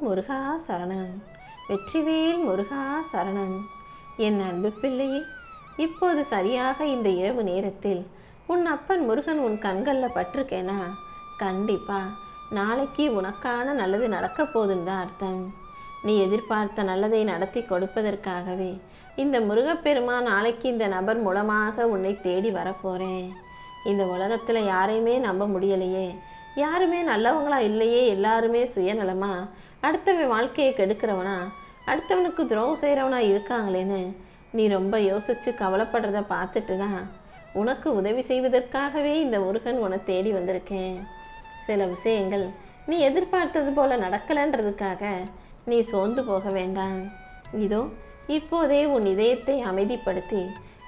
முருகா சரணம். வெற்றிவேல் முருகா சரணம். என் அன்பு பிள்ளையே, இப்போது சரியாக இந்த இரவு நேரத்தில் உன் அப்பன் முருகன் உன் கண்களில் பட்டிருக்கேனா, கண்டிப்பா நாளைக்கு உனக்கான நல்லது நடக்க போகுதுன்னு தான் அர்த்தம். நீ எதிர்பார்த்த நல்லதை நடத்தி கொடுப்பதற்காகவே இந்த முருகப்பெருமான் நாளைக்கு இந்த நபர் மூலமாக உன்னை தேடி வரப்போறேன். இந்த உலகத்தில் யாரையுமே நம்ப முடியலையே, யாருமே நல்லவங்களா இல்லையே, எல்லாருமே சுயநலமா அடுத்தவன் வாழ்க்கையை கெடுக்கிறவனா, அடுத்தவனுக்கு துரோகம் செய்கிறவனா இருக்காங்களேன்னு நீ ரொம்ப யோசிச்சு கவலைப்படுறத பார்த்துட்டு தான் உனக்கு உதவி செய்வதற்காகவே இந்த முருகன் உன்னை தேடி வந்திருக்கேன். சில விஷயங்கள் நீ எதிர்பார்த்தது போல நடக்கலைன்றதுக்காக நீ சோர்ந்து போக வேண்டாம். இதோ இப்போதே உன் இதயத்தை அமைதிப்படுத்தி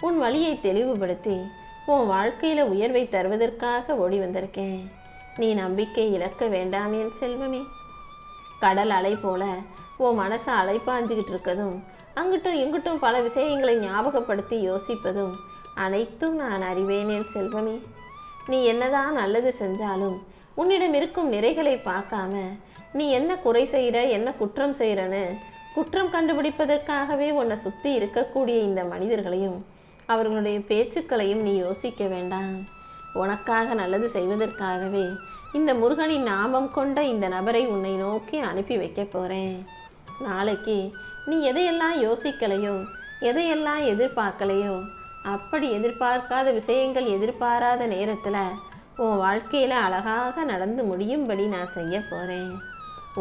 உன் வழியை தெளிவுபடுத்தி உன் வாழ்க்கையில உயர்வை தருவதற்காக ஓடி வந்திருக்கேன். நீ நம்பிக்கை இழக்க வேண்டாம் என் செல்வமே. கடல் அலை போல உன் மனசை அலைப்பாஞ்சுக்கிட்டு இருக்கதும், அங்கிட்டும் இங்கிட்டும் பல விஷயங்களை ஞாபகப்படுத்தி யோசிப்பதும் அனைத்தும் நான் அறிவேன் என் செல்வமே. நீ என்னதான் நல்லது செஞ்சாலும் உன்னிடம் இருக்கும் நிறைகளை பார்க்காம நீ என்ன குறை செய்கிற, என்ன குற்றம் செய்கிறன்னு குற்றம் கண்டுபிடிப்பதற்காகவே உன்னை சுற்றி இருக்கக்கூடிய இந்த மனிதர்களையும் அவர்களுடைய பேச்சுக்களையும் நீ யோசிக்க வேண்டாம். உனக்காக நல்லது செய்வதற்காகவே இந்த முருகனின் நாமம் கொண்ட இந்த நபரை உன்னை நோக்கி அனுப்பி வைக்க போகிறேன். நாளைக்கு நீ எதையெல்லாம் யோசிக்கலையோ, எதையெல்லாம் எதிர்பார்க்கலையோ, அப்படி எதிர்பார்க்காத விஷயங்கள் எதிர்பாராத நேரத்தில் உன் வாழ்க்கையில் அழகாக நடந்து முடியும்படி நான் செய்ய போகிறேன்.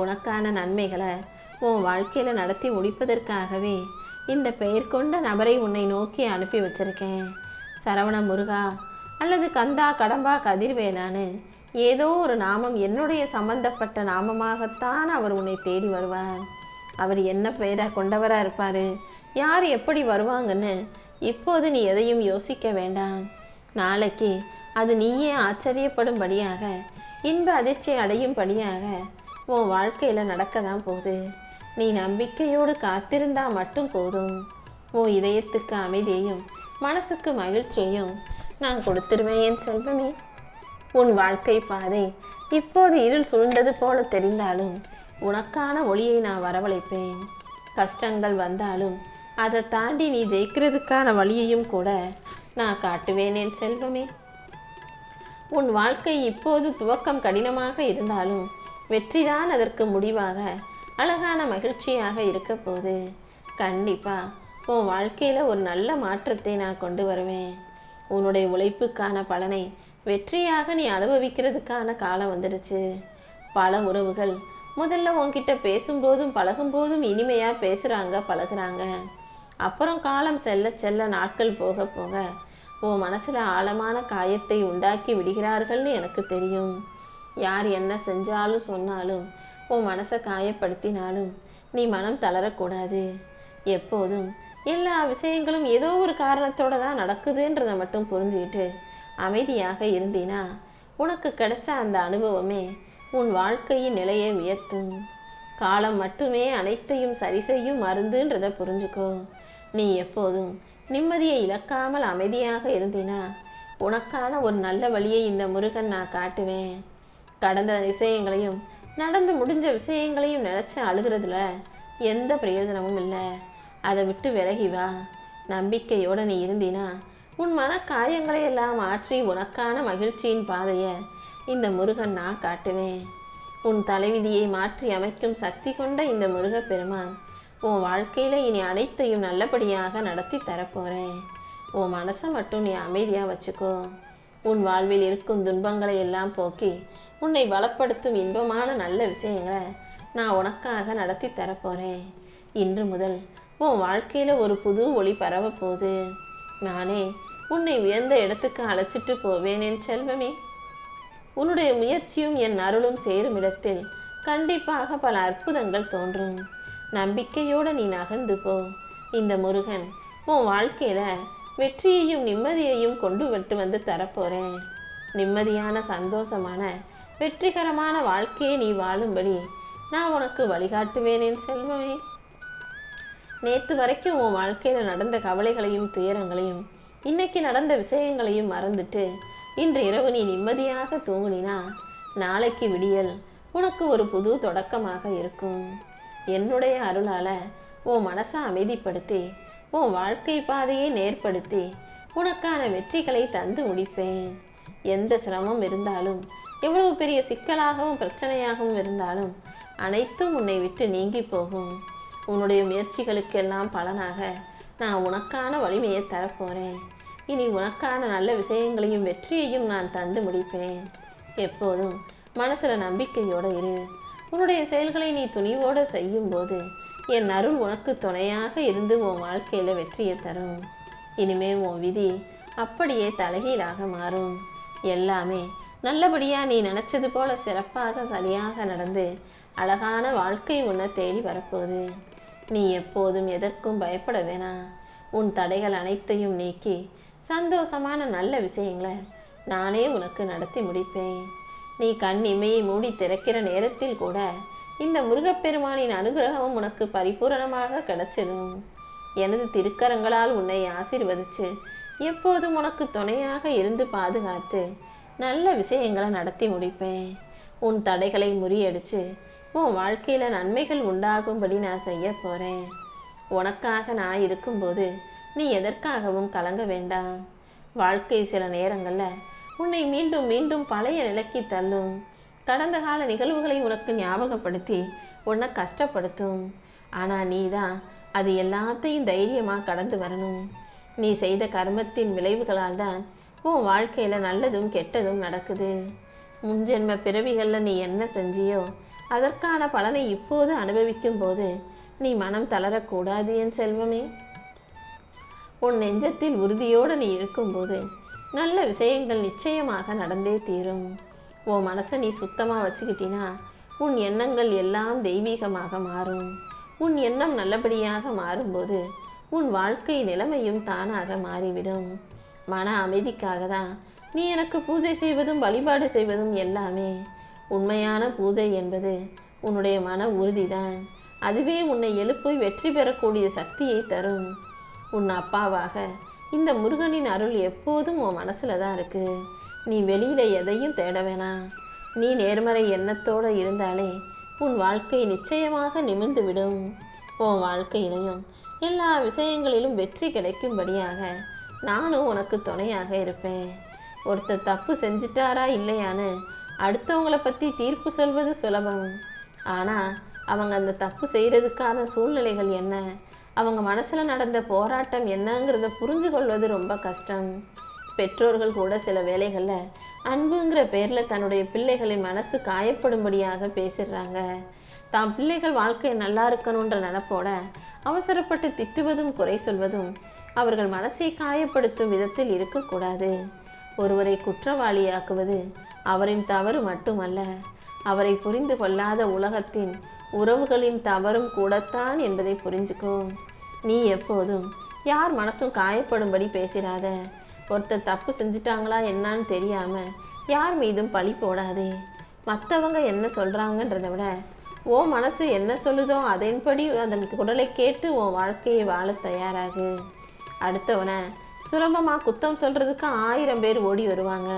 உனக்கான நன்மைகளை உன் வாழ்க்கையில் நடத்தி முடிப்பதற்காகவே இந்த பெயர் கொண்ட நபரை உன்னை நோக்கி அனுப்பி வச்சிருக்கேன். சரவண முருகா அல்லது கந்தா, கடம்பா, கதிர்வேலான்னு ஏதோ ஒரு நாமம் என்னுடைய சம்பந்தப்பட்ட நாமமாகத்தான் அவர் உன்னை தேடி வருவார். அவர் என்ன பெயரை கொண்டவராக இருப்பார், யார் எப்படி வருவாங்கன்னு இப்போது நீ எதையும் யோசிக்க வேண்டாம். நாளைக்கு அது நீயே ஆச்சரியப்படும்படியாக, இன்ப அதிர்ச்சி அடையும்படியாக உன் வாழ்க்கையில் நடக்க தான் போகுது. நீ நம்பிக்கையோடு காத்திருந்தா மட்டும் போதும். உன் இதயத்துக்கு அமைதியையும் மனசுக்கு மகிழ்ச்சியையும் நான் கொடுத்துருவேன் என் செல்வமே. உன் வாழ்க்கை பாதை இப்போது இருள் சூழ்ந்தது போல தெரிந்தாலும் உனக்கான ஒளியை நான் வரவழைப்பேன். கஷ்டங்கள் வந்தாலும் அதை தாண்டி நீ ஜெயிக்கிறதுக்கான வழியையும் கூட நான் காட்டுவேன் என் செல்வமே. உன் வாழ்க்கை இப்போது துவக்கம் கடினமாக இருந்தாலும் வெற்றிதான் அதற்கு முடிவாக அழகான மகிழ்ச்சியாக இருக்க போகுது. கண்டிப்பா உன் வாழ்க்கையில ஒரு நல்ல மாற்றத்தை நான் கொண்டு வருவேன். உன்னுடைய உழைப்புக்கான பலனை வெற்றியாக நீ அனுபவிக்கிறதுக்கான காலம் வந்துடுச்சு. பல உறவுகள் முதல்ல உன்கிட்ட பேசும்போதும் பழகும்போதும் இனிமையா பேசுறாங்க, பழகுறாங்க. அப்புறம் காலம் செல்ல செல்ல, நாட்கள் போக போக உன் மனசுல ஆழமான காயத்தை உண்டாக்கி விடுகிறார்கள்னு எனக்கு தெரியும். யார் என்ன செஞ்சாலும் சொன்னாலும், உன் மனசை காயப்படுத்தினாலும் நீ மனம் தளரக்கூடாது. எப்போதும் எல்லா விஷயங்களும் ஏதோ ஒரு காரணத்தோட தான் நடக்குதுன்றதை மட்டும் புரிஞ்சுக்கிட்டு அமைதியாக இருந்தீனா உனக்கு கிடைச்ச அந்த அனுபவமே உன் வாழ்க்கையின் நிலையை உயர்த்தும். காலம் மட்டுமே அனைத்தையும் சரி செய்யும் மருந்துன்றதை புரிஞ்சுக்கோ. நீ எப்போதும் நிம்மதியை இழக்காமல் அமைதியாக இருந்தீனா உனக்கான ஒரு நல்ல வழியை இந்த முருகன் நான் காட்டுவேன். கடந்த விஷயங்களையும் நடந்து முடிஞ்ச விஷயங்களையும் நினச்சி அழுகிறதுல எந்த பிரயோஜனமும் இல்லை. அதை விட்டு விலகி வா. நம்பிக்கையோடு நீ இருந்தினா உன் மன காயங்களை எல்லாம் மாற்றி உனக்கான மகிழ்ச்சியின் பாதையை இந்த முருகன் நான் காட்டுவேன். உன் தலைவிதியை மாற்றி அமைக்கும் சக்தி கொண்ட இந்த முருகப்பெருமான் உன் வாழ்க்கையில் இனி அனைத்தையும் நல்லபடியாக நடத்தி தரப்போகிறேன். உன் மனசை மட்டும் நீ அமைதியாக வச்சுக்கோ. உன் வாழ்வில் இருக்கும் துன்பங்களை எல்லாம் போக்கி உன்னை பலப்படுத்தும் இன்பமான நல்ல விஷயங்களை நான் உனக்காக நடத்தி தரப்போகிறேன். இன்று முதல் உன் வாழ்க்கையில் ஒரு புது ஒளி பரவ போகுது. நானே உன்னை உயர்ந்த இடத்துக்கு அழைச்சிட்டு போவேன் என் செல்வமே. உன்னுடைய முயற்சியும் என் அருளும் சேரும் இடத்தில் கண்டிப்பாக பல அற்புதங்கள் தோன்றும். நம்பிக்கையோடு நீ நகர்ந்து போ. இந்த முருகன் உன் வாழ்க்கையில் வெற்றியையும் நிம்மதியையும் கொண்டு வந்து தரப்போகிறேன். நிம்மதியான, சந்தோஷமான, வெற்றிகரமான வாழ்க்கையை நீ வாழும்படி நான் உனக்கு வழிகாட்டுவேன் என் செல்வமே. நேற்று வரைக்கும் உன் வாழ்க்கையில் நடந்த கவலைகளையும் துயரங்களையும் இன்னைக்கு நடந்த விஷயங்களையும் மறந்துட்டு இன்று இரவு நீ நிம்மதியாக தூங்குனினா நாளைக்கு விடியல் உனக்கு ஒரு புது தொடக்கமாக இருக்கும். என்னுடைய அருளால உன் மனசை அமைதிப்படுத்தி உன் வாழ்க்கை பாதையை நேர்படுத்தி உனக்கான வெற்றிகளை தந்து முடிப்பேன். எந்த சிரமம் இருந்தாலும், எவ்வளவு பெரிய சிக்கலாகவும் பிரச்சனையாகவும் இருந்தாலும் அனைத்தும் உன்னை விட்டு நீங்கி போகும். உன்னுடைய முயற்சிகளுக்கெல்லாம் பலனாக நான் உனக்கான வலிமையை தரப்போறேன். இனி உனக்கான நல்ல விஷயங்களையும் வெற்றியையும் நான் தந்து முடிப்பேன். எப்போதும் மனசுல நம்பிக்கையோட இரு. உன்னுடைய செயல்களை நீ துணிவோடு செய்யும் போது என் அருள் உனக்கு துணையாக இருந்து உன் வாழ்க்கையில வெற்றியை தரும். இனிமே உன் விதி அப்படியே தலைகீழாக மாறும். எல்லாமே நல்லபடியா நீ நினைச்சது போல சிறப்பாக சரியாக நடந்து அழகான வாழ்க்கை உன்னை தேடி வரப்போகுது. நீ எப்போதும் எதற்கும் பயப்பட வேணாம். உன் தடைகள் அனைத்தையும் நீக்கி சந்தோஷமான நல்ல விஷயங்களை நானே உனக்கு நடத்தி முடிப்பேன். நீ கண் இமையை மூடி திறக்கிற நேரத்தில் கூட இந்த முருகப்பெருமானின் அனுகிரகம் உனக்கு பரிபூரணமாக கிடைச்சிடும். எனது திருக்கரங்களால் உன்னை ஆசீர்வதிச்சு எப்போதும் உனக்கு துணையாக இருந்து பாதுகாத்து நல்ல விஷயங்களை நடத்தி முடிப்பேன். உன் தடைகளை முறியடிச்சு உன் வாழ்க்கையில நன்மைகள் உண்டாகும்படி நான் செய்ய போறேன். உனக்காக நான் இருக்கும்போது நீ எதற்காகவும் கலங்க வேண்டாம். வாழ்க்கை சில நேரங்கள்ல உன்னை மீண்டும் மீண்டும் பழைய நிலைக்கு தள்ளும். கடந்த கால நிகழ்வுகளை உனக்கு ஞாபகப்படுத்தி உன்னை கஷ்டப்படுத்தும். ஆனா நீதான் அது எல்லாத்தையும் தைரியமா கடந்து வரணும். நீ செய்த கர்மத்தின் விளைவுகளால் தான் உன் வாழ்க்கையில நல்லதும் கெட்டதும் நடக்குது. முன்ஜென்ம பிறவிகள்ல நீ என்ன செஞ்சியோ அதற்கான பலனை இப்போது அனுபவிக்கும் போது நீ மனம் தளரக்கூடாது என் செல்வமே. உன் நெஞ்சத்தில் உறுதியோடு நீ இருக்கும்போது நல்ல விஷயங்கள் நிச்சயமாக நடந்தே தீரும். உன் மனசை நீ சுத்தமா வச்சுக்கிட்டினா உன் எண்ணங்கள் எல்லாம் தெய்வீகமாக மாறும். உன் எண்ணம் நல்லபடியாக மாறும்போது உன் வாழ்க்கை நிலைமையும் தானாக மாறிவிடும். மன அமைதிக்காக தான் நீ எனக்கு பூஜை செய்வதும் வழிபாடு செய்வதும் எல்லாமே. உண்மையான பூஜை என்பது உன்னுடைய மன உறுதிதான். அதுவே உன்னை எழுப்பி வெற்றி பெறக்கூடிய சக்தியை தரும். உன் அப்பாவாக இந்த முருகனின் அருள் எப்போதும் உன் மனசுல தான் இருக்கு. நீ வெளியில எதையும் தேட வேணாம். நீ நேர்மறை எண்ணத்தோடு இருந்தாலே உன் வாழ்க்கை நிச்சயமாக நிமிர்ந்து விடும். உன் வாழ்க்கையிலையும் எல்லா விஷயங்களிலும் வெற்றி கிடைக்கும்படியாக நானும் உனக்கு துணையாக இருப்பேன். ஒருத்தர் தப்பு செஞ்சிட்டாரா இல்லையான்னு அடுத்தவங்களை பற்றி தீர்ப்பு சொல்வது சுலபம். ஆனால் அவங்க அந்த தப்பு செய்கிறதுக்கான சூழ்நிலைகள் என்ன, அவங்க மனசில் நடந்த போராட்டம் என்னங்கிறத புரிஞ்சு கொள்வது ரொம்ப கஷ்டம். பெற்றோர்கள் கூட சில வேளைகளில் அன்புங்கிற பேரில் தன்னுடைய பிள்ளைகளின் மனசு காயப்படும்படியாக பேசிடுறாங்க. தாம் பிள்ளைகள் வாழ்க்கை நல்லா இருக்கணுன்ற நினப்போட அவசரப்பட்டு திட்டுவதும் குறை சொல்வதும் அவர்கள் மனசை காயப்படுத்தும் விதத்தில் இருக்கக்கூடாது. ஒருவரை குற்றவாளியாக்குவது அவரின் தவறு மட்டுமல்ல, அவரை புரிந்து கொள்ளாத உலகத்தின் உறவுகளின் தவறும் கூடத்தான் என்பதை புரிஞ்சுக்கோ. நீ எப்போதும் யார் மனசும் காயப்படும்படி பேசிடாத. ஒருத்தர் தப்பு செஞ்சிட்டாங்களா என்னான்னு தெரியாம யார் மீதும் பழி போடாதே. மற்றவங்க என்ன சொல்றாங்கன்றதை விட ஓ மனசு என்ன சொல்லுதோ அதன்படி அதன் குரலை கேட்டு உன் வாழ்க்கையை வாழ தயாராகு. அடுத்தவனை சுலபமா குத்தம் சொல்றதுக்கு 1000 பேர் ஓடி வருவாங்க.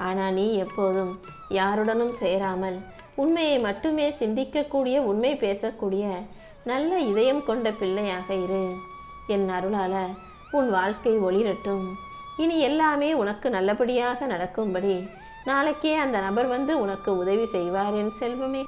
ஆனா நீ எப்போதும் யாருடனும் சேராமல் உண்மையை மட்டுமே சிந்திக்கக்கூடிய, உண்மை பேசக்கூடிய நல்ல இதயம் கொண்ட பிள்ளையாக இரு. என் அருளால உன் வாழ்க்கை ஒளிரட்டும். இனி எல்லாமே உனக்கு நல்லபடியாக நடக்கும்படி நாளைக்கே அந்த நபர் வந்து உனக்கு உதவி செய்வார் என் செல்வமே.